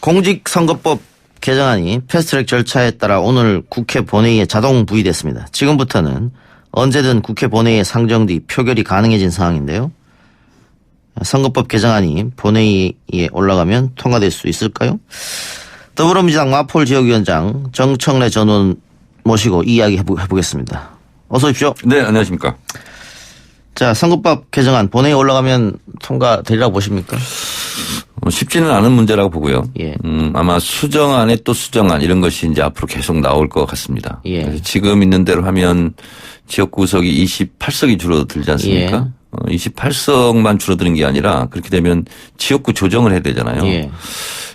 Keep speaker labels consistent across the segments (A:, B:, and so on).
A: 공직선거법 개정안이 패스트트랙 절차에 따라 오늘 국회 본회의에 자동 부의됐습니다. 지금부터는 언제든 국회 본회의에 상정 뒤 표결이 가능해진 상황인데요. 선거법 개정안이 본회의에 올라가면 통과될 수 있을까요? 더불어민주당 마포울 지역위원장 정청래 전 의원 모시고 이야기 해보겠습니다. 어서 오십시오.
B: 네, 안녕하십니까.
A: 자, 선거법 개정안 본회의에 올라가면 통과되리라고 보십니까?
B: 쉽지는 않은 문제라고 보고요.
A: 예.
B: 아마 수정안에 또 수정안 이런 것이 이제 앞으로 계속 나올 것 같습니다.
A: 예.
B: 그래서 지금 있는 대로 하면 지역구석이 28석이 줄어들지 않습니까?
A: 예.
B: 28석만 줄어드는 게 아니라 그렇게 되면 지역구 조정을 해야 되잖아요.
A: 예.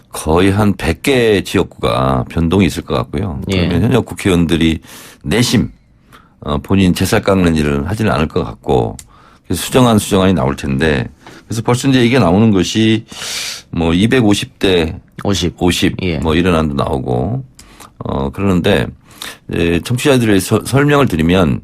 B: 거의 한 100개 지역구가 변동이 있을 것 같고요.
A: 예.
B: 그러면 현역 국회의원들이 내심 본인 제살 깎는 일을 하지는 않을 것 같고 그래서 수정안이 나올 텐데 그래서 벌써 이제 이게 나오는 것이 뭐 250대 50
A: 예.
B: 뭐 이런 안도 나오고 그러는데 청취자들의 설명을 드리면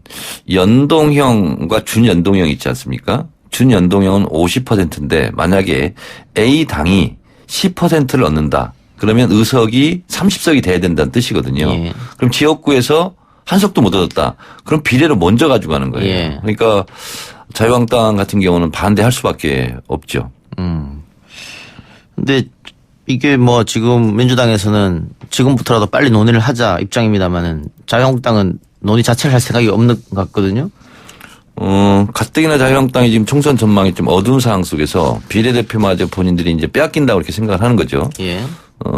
B: 연동형과 준연동형 있지 않습니까? 준연동형은 50%인데 만약에 A당이 10%를 얻는다. 그러면 의석이 30석이 돼야 된다는 뜻이거든요.
A: 예. 그럼
B: 지역구에서 한 석도 못 얻었다. 그럼 비례를 먼저 가져가는 거예요.
A: 예.
B: 그러니까 자유한국당 같은 경우는 반대할 수밖에 없죠.
A: 근데 이게 뭐 지금 민주당에서는 지금부터라도 빨리 논의를 하자 입장입니다만은 자유한국당은 논의 자체를 할 생각이 없는 것 같거든요.
B: 가뜩이나 자유한국당이 지금 총선 전망이 좀 어두운 상황 속에서 비례대표마저 본인들이 이제 빼앗긴다고 이렇게 생각을 하는 거죠.
A: 예.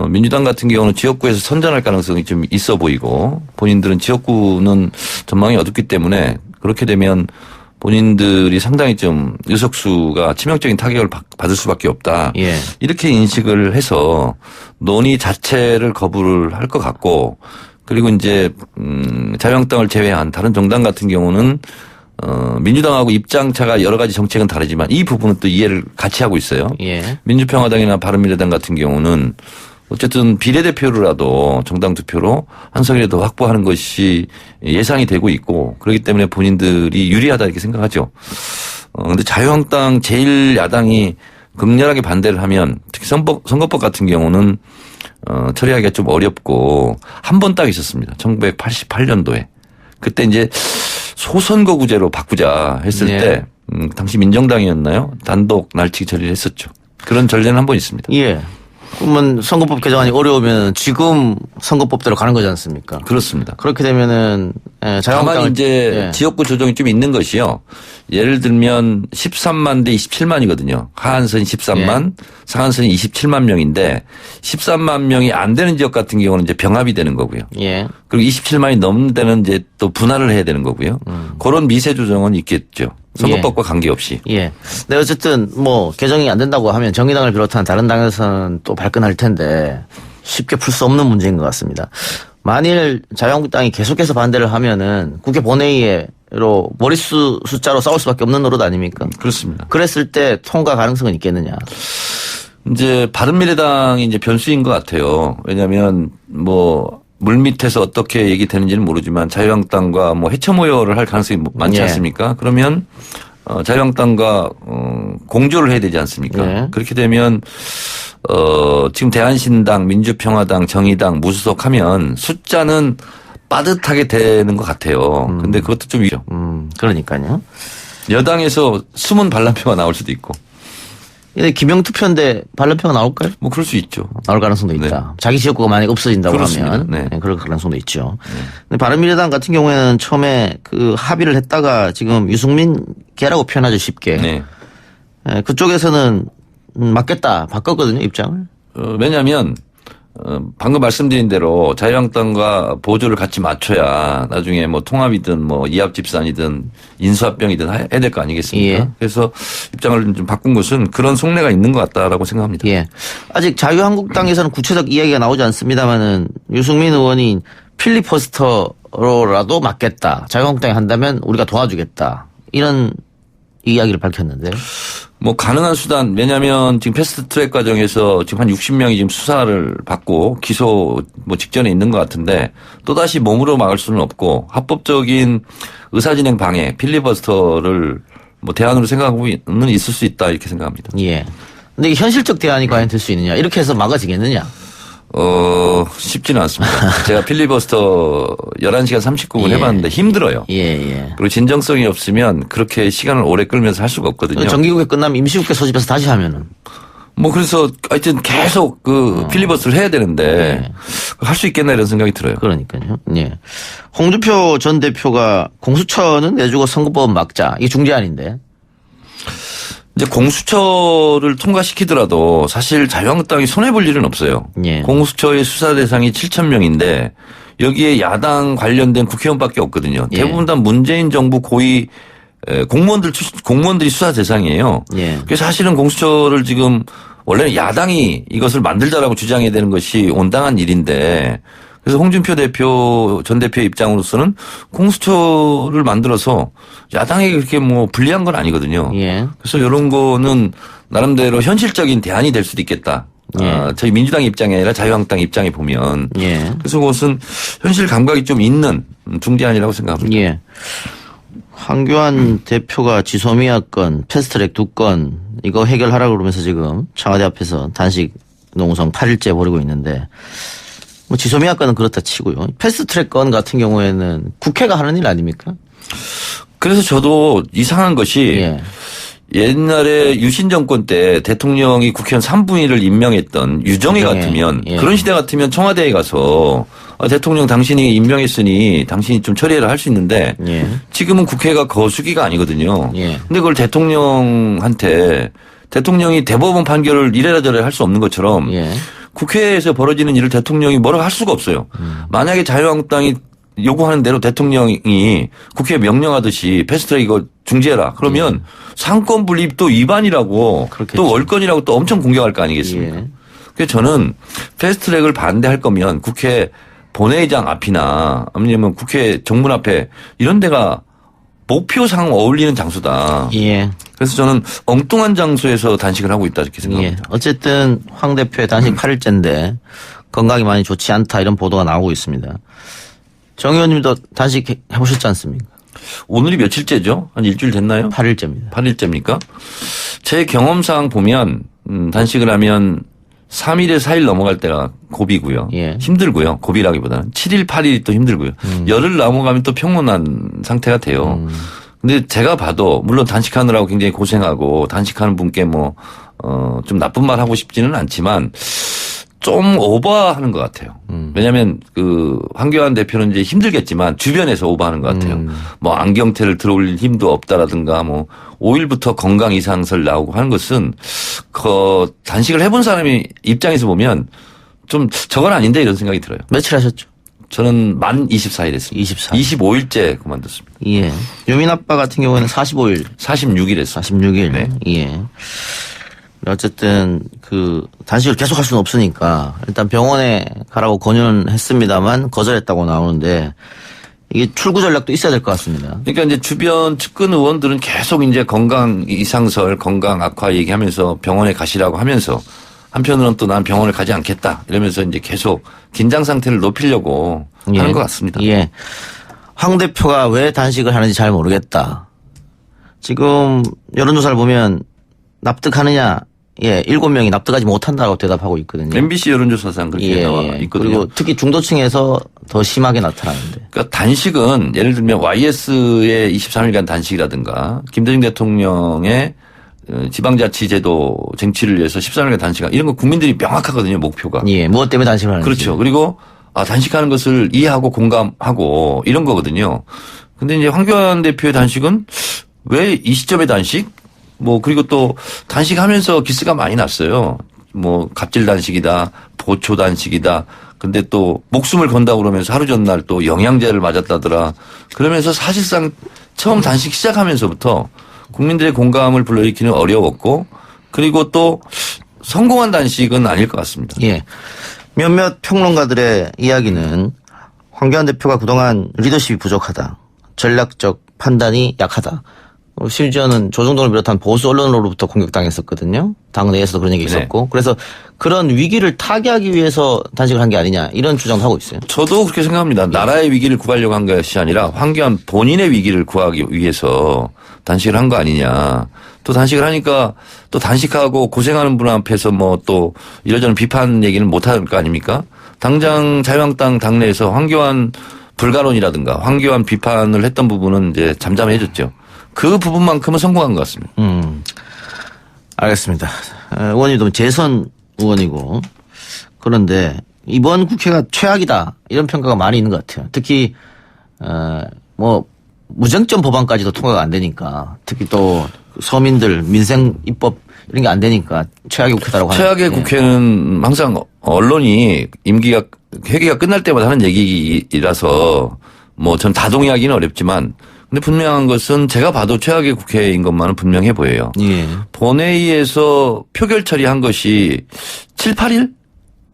B: 민주당 같은 경우는 지역구에서 선전할 가능성이 좀 있어 보이고 본인들은 지역구는 전망이 어둡기 때문에 그렇게 되면 본인들이 상당히 좀 의석수가 치명적인 타격을 받을 수밖에 없다.
A: 예.
B: 이렇게 인식을 해서 논의 자체를 거부를 할 것 같고 그리고 이제 자유한국당을 제외한 다른 정당 같은 경우는 민주당하고 입장차가 여러 가지 정책은 다르지만 이 부분은 또 이해를 같이 하고 있어요.
A: 예.
B: 민주평화당이나 바른미래당 같은 경우는 어쨌든 비례대표로라도 정당 투표로 한 석이라도 확보하는 것이 예상이 되고 있고 그렇기 때문에 본인들이 유리하다 이렇게 생각하죠. 그런데 자유한국당 제1야당이 극렬하게 반대를 하면 특히 선거법 같은 경우는 처리하기가 좀 어렵고 한 번 딱 있었습니다. 1988년도에. 그때 이제 소선거구제로 바꾸자 했을
A: 예.
B: 때 당시 민정당이었나요? 단독 날치기 처리를 했었죠. 그런 전례는 한 번 있습니다.
A: 예. 그러면 선거법 개정안이 어려우면 지금 선거법대로 가는 거지 않습니까?
B: 그렇습니다.
A: 그렇게 되면은 자유한국당
B: 다만 이제 지역구 조정이 좀 있는 것이요. 예를 들면 13만 대 27만이거든요. 하한선이 13만, 상한선이 27만 명인데 13만 명이 안 되는 지역 같은 경우는 이제 병합이 되는 거고요.
A: 예.
B: 그리고 27만이 넘는 데는 이제 또 분할을 해야 되는 거고요. 그런 미세 조정은 있겠죠. 선거법과 관계없이.
A: 예. 네, 어쨌든 뭐 개정이 안 된다고 하면 정의당을 비롯한 다른 당에서는 또 발끈할 텐데 쉽게 풀 수 없는 문제인 것 같습니다. 만일 자유한국당이 계속해서 반대를 하면은 국회 본회의로 머릿수 숫자로 싸울 수밖에 없는 노릇 아닙니까?
B: 그렇습니다.
A: 그랬을 때 통과 가능성은 있겠느냐?
B: 이제 바른미래당이 이제 변수인 것 같아요. 왜냐하면 뭐 물밑에서 어떻게 얘기되는지는 모르지만 자유한국당과 뭐 해체 모여를 할 가능성이 많지 않습니까? 그러면 자유한국당과 공조를 해야 되지 않습니까?
A: 예.
B: 그렇게 되면 지금 대한신당, 민주평화당, 정의당, 무소속하면 숫자는 빠듯하게 되는 것 같아요. 근데 그것도 좀 위죠.
A: 그러니까요.
B: 여당에서 숨은 반란표가 나올 수도 있고.
A: 근데 기명투표인데 반란표가 나올까요?
B: 뭐 그럴 수 있죠.
A: 나올 가능성도 있다.
B: 네.
A: 자기 지역구가 만약에 없어진다고
B: 그렇습니다.
A: 하면
B: 네.
A: 그럴 가능성도 있죠. 근데 바른미래당 같은 경우에는 처음에 그 합의를 했다가 지금 유승민 개라고 표현하죠 쉽게.
B: 네.
A: 그쪽에서는 맞겠다 바꿨거든요 입장을.
B: 왜냐하면 방금 말씀드린 대로 자유한국당과 보조를 같이 맞춰야 나중에 뭐 통합이든 뭐 이합집산이든 인수합병이든 해야 될 거 아니겠습니까?
A: 예.
B: 그래서 입장을 좀 바꾼 것은 그런 속내가 있는 것 같다라고 생각합니다.
A: 예. 아직 자유한국당에서는 구체적 이야기가 나오지 않습니다만은 유승민 의원이 필리버스터로라도 맞겠다. 자유한국당이 한다면 우리가 도와주겠다. 이런 이야기를 밝혔는데.
B: 뭐 가능한 수단 왜냐하면 지금 패스트트랙 과정에서 지금 한 60명이 지금 수사를 받고 기소 뭐 직전에 있는 것 같은데 또다시 몸으로 막을 수는 없고 합법적인 의사진행 방해 필리버스터를 뭐 대안으로 생각하고는 있을 수 있다 이렇게 생각합니다.
A: 예. 근데 이게 현실적 대안이 과연 될 수 있느냐 이렇게 해서 막아지겠느냐.
B: 쉽지는 않습니다. 제가 필리버스터 11시간 39분
A: 예.
B: 해봤는데 힘들어요.
A: 예.
B: 그리고 진정성이 없으면 그렇게 시간을 오래 끌면서 할 수가 없거든요.
A: 정기국회 끝나면 임시국회 소집해서 다시 하면은.
B: 뭐 그래서 하여튼 계속 필리버스터를 해야 되는데 할 수 있겠나 이런 생각이 들어요.
A: 그러니까요. 예. 홍준표 전 대표가 공수처는 내주고 선거법 막자. 이게 중재안인데.
B: 이제 공수처를 통과시키더라도 사실 자유한국당이 손해볼 일은 없어요.
A: 예.
B: 공수처의 수사 대상이 7,000명인데 여기에 야당 관련된 국회의원밖에 없거든요.
A: 예.
B: 대부분 다 문재인 정부 고위 공무원들이 수사 대상이에요.
A: 예.
B: 그래서 사실은 공수처를 지금 원래는 야당이 이것을 만들자라고 주장해야 되는 것이 온당한 일인데 그래서 홍준표 전 대표의 입장으로서는 공수처를 만들어서 야당에게 그렇게 뭐 불리한 건 아니거든요.
A: 예.
B: 그래서 이런 거는 나름대로 현실적인 대안이 될 수도 있겠다.
A: 예.
B: 저희 민주당 입장이 아니라 자유한국당 입장에 보면.
A: 예.
B: 그래서 그것은 현실 감각이 좀 있는 중대안이라고 생각합니다.
A: 예. 황교안 대표가 지소미아 건, 패스트트랙 2건 이거 해결하라고 그러면서 지금 청와대 앞에서 단식 농성 8일째 벌이고 있는데 뭐 지소미아 건은 그렇다 치고요. 패스트트랙 건 같은 경우에는 국회가 하는 일 아닙니까?
B: 그래서 저도 이상한 것이
A: 예.
B: 옛날에 유신 정권 때 대통령이 국회의원 3분의 1을 임명했던 유정회 같으면
A: 예.
B: 그런 시대 같으면 청와대에 가서 대통령 당신이 임명했으니 당신이 좀 처리해라 할 수 있는데
A: 예.
B: 지금은 국회가 거수기가 아니거든요.
A: 예.
B: 근데 그걸 대통령이 대법원 판결을 이래라 저래라 할 수 없는 것처럼
A: 예.
B: 국회에서 벌어지는 일을 대통령이 뭐라고 할 수가 없어요. 만약에 자유한국당이 요구하는 대로 대통령이 국회에 명령하듯이 패스트트랙 이거 중지해라. 그러면 상권 분립 또 위반이라고
A: 그렇겠죠.
B: 또 월권이라고 또 엄청 공격할 거 아니겠습니까?
A: 예.
B: 그래서 저는 패스트트랙을 반대할 거면 국회 본회의장 앞이나 아니면 국회 정문 앞에 이런 데가 목표상 어울리는 장소다.
A: 예.
B: 그래서 저는 엉뚱한 장소에서 단식을 하고 있다 이렇게
A: 예.
B: 생각합니다.
A: 어쨌든 황 대표의 단식 8일째인데 건강이 많이 좋지 않다 이런 보도가 나오고 있습니다. 정 의원님도 단식 해보셨지 않습니까?
B: 오늘이 며칠째죠? 한 일주일 됐나요?
A: 8일째입니다.
B: 8일째입니까? 제 경험상 보면 단식을 하면 3일에 4일 넘어갈 때가 고비고요.
A: 예.
B: 힘들고요. 고비라기보다는 7일, 8일이 또 힘들고요. 열흘 넘어가면 또 평온한 상태가 돼요. 근데 제가 봐도 물론 단식하느라고 굉장히 고생하고 단식하는 분께 좀 나쁜 말 하고 싶지는 않지만 좀 오버하는 것 같아요. 왜냐하면 황교안 대표는 이제 힘들겠지만 주변에서 오버하는 것 같아요. 뭐 안경테를 들어올릴 힘도 없다라든가 5일부터 건강 이상설 나오고 하는 것은 단식을 해본 사람이 입장에서 보면 좀 저건 아닌데 이런 생각이 들어요.
A: 며칠 하셨죠?
B: 저는 만 24일 했습니다.
A: 24일.
B: 25일째 그만뒀습니다.
A: 예. 유민 아빠 같은 경우에는 45일,
B: 46일 했습니다.
A: 46일.
B: 네.
A: 예. 어쨌든 단식을 계속 할 수는 없으니까 일단 병원에 가라고 권유는 했습니다만 거절했다고 나오는데 이게 출구 전략도 있어야 될 것 같습니다.
B: 그러니까 이제 주변 측근 의원들은 계속 이제 건강 이상설, 건강 악화 얘기하면서 병원에 가시라고 하면서 한편으로는 또 난 병원을 가지 않겠다 이러면서 이제 계속 긴장 상태를 높이려고 하는 것 같습니다.
A: 예. 황 대표가 왜 단식을 하는지 잘 모르겠다. 지금 여론조사를 보면 납득하느냐? 예, 7명이 납득하지 못한다고 대답하고 있거든요.
B: MBC 여론조사상 그렇게 나와 있거든요.
A: 그리고 특히 중도층에서 더 심하게 나타나는데.
B: 그러니까 단식은 예를 들면 YS의 23일간 단식이라든가 김대중 대통령의 지방자치제도 쟁취를 위해서 13일간 단식한 이런 거 국민들이 명확하거든요. 목표가.
A: 예, 무엇 때문에 단식을 하는지.
B: 그렇죠. 그리고 단식하는 것을 이해하고 공감하고 이런 거거든요. 근데 이제 황교안 대표의 단식은 왜 이 시점에 단식? 그리고 또 단식하면서 기스가 많이 났어요. 갑질 단식이다, 보초 단식이다. 근데 또 목숨을 건다고 그러면서 하루 전날 또 영양제를 맞았다더라. 그러면서 사실상 처음 단식 시작하면서부터 국민들의 공감을 불러일으키는 어려웠고 그리고 또 성공한 단식은 아닐 것 같습니다.
A: 예. 몇몇 평론가들의 이야기는 황교안 대표가 그동안 리더십이 부족하다. 전략적 판단이 약하다. 심지어는 조중동을 비롯한 보수 언론으로부터 공격당했었거든요. 당 내에서도 그런 얘기 있었고. 그래서 그런 위기를 타개하기 위해서 단식을 한 게 아니냐 이런 주장도 하고 있어요.
B: 저도 그렇게 생각합니다. 나라의 위기를 구하려고 한 것이 아니라 황교안 본인의 위기를 구하기 위해서 단식을 한 거 아니냐. 또 단식을 하니까 또 단식하고 고생하는 분 앞에서 뭐 또 이러저런 비판 얘기는 못 할 거 아닙니까? 당장 자유한국당 당내에서 황교안 불가론이라든가 황교안 비판을 했던 부분은 이제 잠잠해졌죠. 그 부분만큼은 성공한 것 같습니다.
A: 알겠습니다. 의원님도 재선 의원이고 그런데 이번 국회가 최악이다 이런 평가가 많이 있는 것 같아요. 특히 뭐 무쟁점 법안까지도 통과가 안 되니까 특히 또 서민들 민생 입법 이런 게 안 되니까 최악의 국회다라고 하는.
B: 최악의 국회는 항상 언론이 회기가 끝날 때마다 하는 얘기라서 뭐 전 다 동의하기는 어렵지만 근데 분명한 것은 제가 봐도 최악의 국회인 것만은 분명해 보여요.
A: 예.
B: 본회의에서 표결 처리한 것이 7, 8일?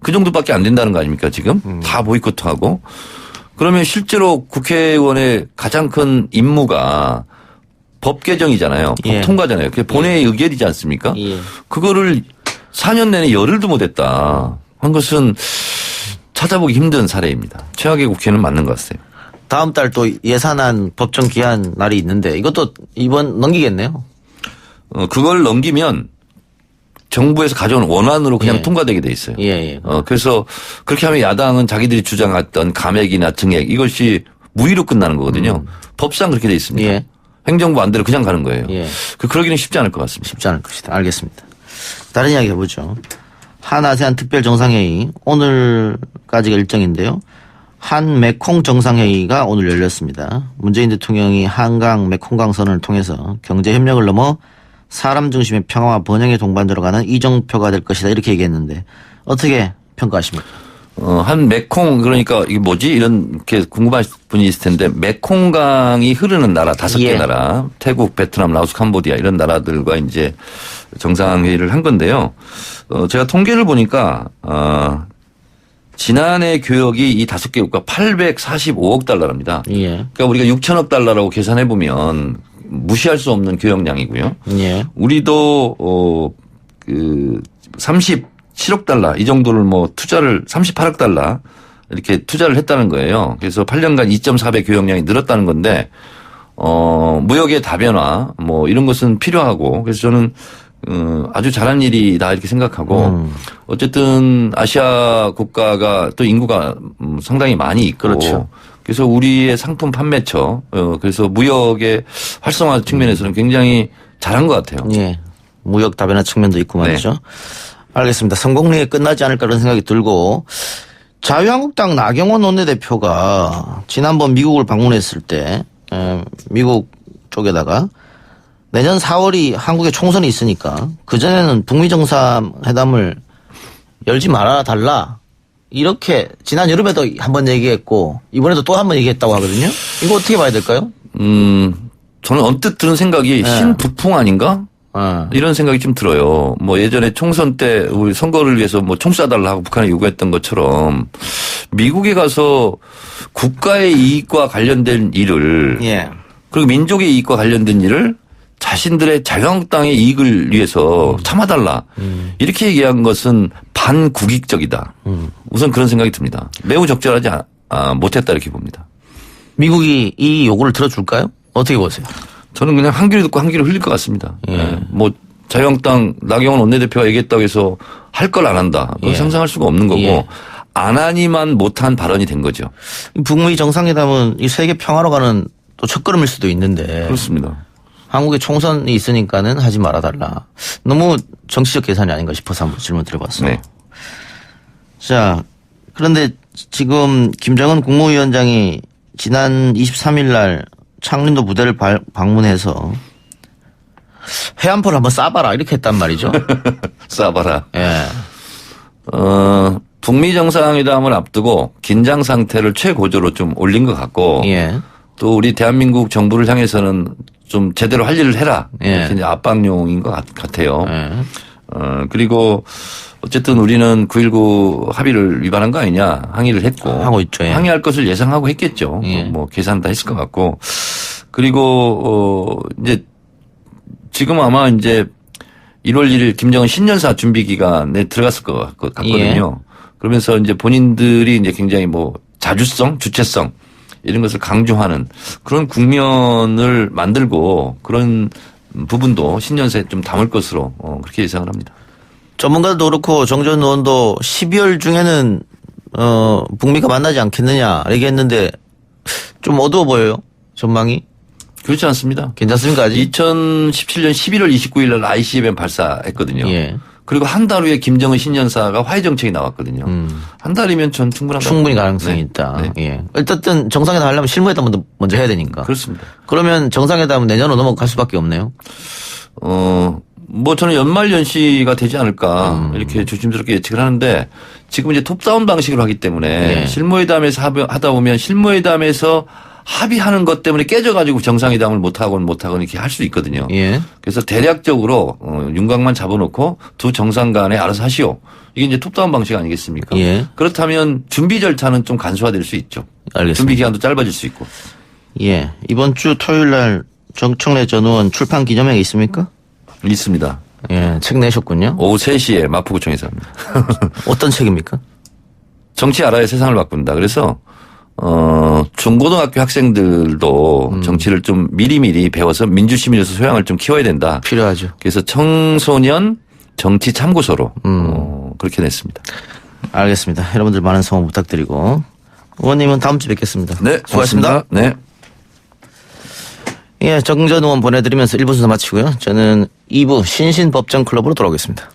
B: 그 정도밖에 안 된다는 거 아닙니까 지금? 다 보이콧하고. 그러면 실제로 국회의원의 가장 큰 임무가 법 개정이잖아요. 법
A: 예.
B: 통과잖아요. 그게 본회의 의결이지 않습니까?
A: 예.
B: 그거를 4년 내내 열흘도 못했다 한 것은 찾아보기 힘든 사례입니다. 최악의 국회는 맞는 것 같아요.
A: 다음 달 또 예산안 법정 기한 날이 있는데 이것도 이번 넘기겠네요.
B: 그걸 넘기면 정부에서 가져온 원안으로 그냥
A: 예.
B: 통과되게 돼 있어요.
A: 예, 예.
B: 그래서 그렇게 하면 야당은 자기들이 주장했던 감액이나 증액 이것이 무의로 끝나는 거거든요. 법상 그렇게 돼 있습니다.
A: 예.
B: 행정부 안대로 그냥 가는 거예요.
A: 예.
B: 그러기는 쉽지 않을 것 같습니다.
A: 쉽지 않을 것이다. 알겠습니다. 다른 이야기 해보죠. 한아세안 특별 정상회의 오늘까지가 일정인데요. 한 메콩 정상회의가 오늘 열렸습니다. 문재인 대통령이 한강 메콩강 선언을 통해서 경제 협력을 넘어 사람 중심의 평화와 번영의 동반자로 가는 이정표가 될 것이다 이렇게 얘기했는데 어떻게 평가하십니까?
B: 한 메콩 그러니까 이게 뭐지 이렇게 궁금하신 분이 있을 텐데 메콩강이 흐르는 나라 5개
A: 예.
B: 나라 태국, 베트남, 라오스, 캄보디아 이런 나라들과 이제 정상회의를 한 건데요. 제가 통계를 보니까 지난해 교역이 이 5개 국가 845억 달러랍니다.
A: 예.
B: 그러니까 우리가 6천억 달러라고 계산해 보면 무시할 수 없는 교역량이고요.
A: 예.
B: 우리도 37억 달러 이 정도를 뭐 투자를 38억 달러 이렇게 투자를 했다는 거예요. 그래서 8년간 2.4배 교역량이 늘었다는 건데 무역의 다변화 뭐 이런 것은 필요하고 그래서 저는 아주 잘한 일이다 이렇게 생각하고 어쨌든 아시아 국가가 또 인구가 상당히 많이 있고
A: 그렇죠.
B: 그래서 우리의 상품 판매처 그래서 무역의 활성화 측면에서는 굉장히 잘한 것 같아요.
A: 예. 무역 다변화 측면도 있고 말이죠.
B: 네.
A: 알겠습니다. 성공리에 끝나지 않을까 그런 생각이 들고 자유한국당 나경원 원내대표가 지난번 미국을 방문했을 때 미국 쪽에다가 내년 4월이 한국에 총선이 있으니까 그전에는 북미 정상회담을 열지 말아 달라. 이렇게 지난 여름에도 한번 얘기했고 이번에도 또 한번 얘기했다고 하거든요. 이거 어떻게 봐야 될까요?
B: 저는 언뜻 드는 생각이
A: 네.
B: 신북풍 아닌가? 이런 생각이 좀 들어요. 뭐 예전에 총선 때 우리 선거를 위해서 뭐 총 쏴달라 하고 북한에 요구했던 것처럼 미국에 가서 국가의 이익과 관련된 일을
A: 예.
B: 그리고 민족의 이익과 관련된 일을 자신들의 자유한국당의 이익을 위해서 참아달라. 이렇게 얘기한 것은 반국익적이다. 우선 그런 생각이 듭니다. 매우 적절하지 못했다 이렇게 봅니다.
A: 미국이 이 요구를 들어줄까요? 어떻게 보세요?
B: 저는 그냥 한 귀로 듣고 한 귀로 흘릴 것 같습니다. 예. 뭐 자유한국당 나경원 원내대표가 얘기했다고 해서 할 걸 안 한다. 그건
A: 예.
B: 상상할 수가 없는 거고
A: 예.
B: 안 하니만 못한 발언이 된 거죠.
A: 북미 정상회담은 이 세계 평화로 가는 또 첫걸음일 수도 있는데
B: 그렇습니다.
A: 한국에 총선이 있으니까는 하지 말아달라. 너무 정치적 계산이 아닌가 싶어서 한번 질문 드려봤어요.
B: 네.
A: 자, 그런데 지금 김정은 국무위원장이 지난 23일 날 창린도 부대를 방문해서 해안포를 한번 쏴봐라 이렇게 했단 말이죠.
B: 쏴봐라.
A: 예.
B: 북미 정상회담을 앞두고 긴장 상태를 최고조로 좀 올린 것 같고
A: 예.
B: 또 우리 대한민국 정부를 향해서는 좀 제대로 할 일을 해라.
A: 예.
B: 이렇게 이제 압박용인 것 같아요.
A: 예.
B: 그리고 어쨌든 우리는 9.19 합의를 위반한 거 아니냐 항의를 했고.
A: 하고 있죠. 예.
B: 항의할 것을 예상하고 했겠죠.
A: 예.
B: 뭐 계산 다 했을 것 같고. 그리고 이제 지금 아마 이제 1월 1일 김정은 신년사 준비 기간에 들어갔을 것 같거든요.
A: 예.
B: 그러면서 이제 본인들이 이제 굉장히 뭐 자주성, 주체성 이런 것을 강조하는 그런 국면을 만들고 그런 부분도 신년사에 좀 담을 것으로 그렇게 예상을 합니다.
A: 전문가들도 그렇고 정전 의원도 12월 중에는 북미가 만나지 않겠느냐 얘기했는데 좀 어두워 보여요. 전망이.
B: 그렇지 않습니다.
A: 괜찮습니까 아직?
B: 2017년 11월 29일 날 ICBM 발사했거든요.
A: 예.
B: 그리고 한 달 후에 김정은 신년사가 화해 정책이 나왔거든요. 한 달이면 전 충분한
A: 충분히
B: 것 같아요.
A: 가능성이
B: 네.
A: 있다.
B: 네.
A: 예. 어쨌든 정상회담 하려면 실무회담 먼저 해야 되니까.
B: 그렇습니다.
A: 그러면 정상회담은 내년으로 넘어갈 수밖에 없네요.
B: 뭐 저는 연말 연시가 되지 않을까 이렇게 조심스럽게 예측을 하는데 지금 이제 톱다운 방식으로 하기 때문에
A: 예.
B: 실무회담에서 하다 보면 실무회담에서 합의하는 것 때문에 깨져가지고 정상회담을 못하건 이렇게 할 수 있거든요.
A: 예.
C: 그래서 대략적으로 윤곽만 잡아놓고 두 정상 간에 알아서 하시오. 이게 이제 톱다운 방식 아니겠습니까?
A: 예.
B: 그렇다면 준비 절차는 좀 간소화될 수 있죠.
A: 알겠습니다.
B: 준비 기간도 짧아질 수 있고.
A: 예. 이번 주 토요일 날 정청래 전 의원 출판 기념회가 있습니까?
B: 있습니다.
A: 예. 책 내셨군요.
B: 오후 3시에 마포구청에서 합니다.
A: 어떤 책입니까?
B: 정치 알아야 세상을 바꾼다. 그래서 중고등학교 학생들도 정치를 좀 미리미리 배워서 민주시민으로서 소양을 좀 키워야 된다.
A: 필요하죠.
B: 그래서 청소년 정치 참고서로 그렇게 냈습니다.
A: 알겠습니다. 여러분들 많은 성원 부탁드리고 의원님은 다음 주에 뵙겠습니다.
B: 네,
A: 수고하셨습니다.
B: 고맙습니다. 네.
A: 예, 정전 의원 보내드리면서 1부 순서 마치고요. 저는 2부 신신법정클럽으로 돌아오겠습니다.